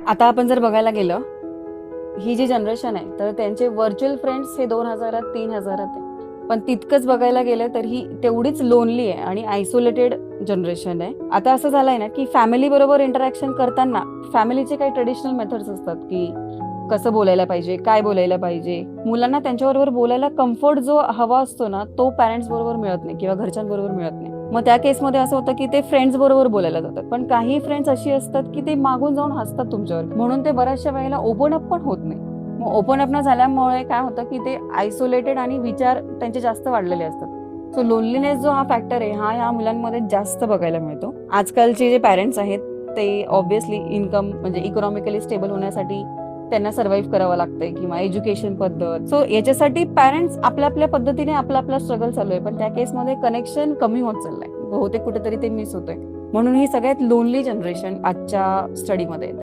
आता आपण जर बघायला गेलं, ही जी जनरेशन आहे तर त्यांचे व्हर्च्युअल फ्रेंड्स हे 2000 3000 आहे. पण तितकंच बघायला गेलं तर ही तेवढीच लोनली आहे आणि आयसोलेटेड जनरेशन आहे. आता असं झालंय ना की फॅमिली बरोबर इंटरॅक्शन करताना फॅमिलीचे काही ट्रेडिशनल मेथड्स असतात की कसं बोलायला पाहिजे, काय बोलायला पाहिजे. मुलांना त्यांच्याबरोबर बोलायला कम्फर्ट जो हवा असतो ना तो पॅरेंट्स बरोबर मिळत नाही किंवा घरच्यांबरोबर मिळत नाही. मग त्या केसमध्ये असं होतं की ते फ्रेंड्स बरोबर बोलायला जातात, पण काही फ्रेंड्स अशी असतात की ते मागून जाऊन हसतात तुमच्यावर, म्हणून ते बऱ्याचशा वेळेला ओपन अप पण होत नाही. मग ओपन अप न झाल्यामुळे काय होतं की ते आयसोलेटेड आणि विचार त्यांचे जास्त वाढलेले असतात. सो लोनलीनेस जो हा फॅक्टर आहे हा ह्या मुलांमध्ये जास्त बघायला मिळतो. आजकालचे जे पॅरेंट्स आहेत ते ऑब्व्हियसली इन्कम म्हणजे इकॉनॉमिकली स्टेबल होण्यासाठी त्यांना सर्व्हाइव्ह करावं लागतंय किंवा एज्युकेशन पद्धत. सो याच्यासाठी पॅरेंट्स आपल्या आपल्या पद्धतीने आपला स्ट्रगल चालू आहे, पण त्या केसमध्ये कनेक्शन कमी होत चाललंय, बहुतेक कुठेतरी ते मिस होतंय. म्हणून ही सगळ्यात लोनली जनरेशन आजच्या स्टडीमध्ये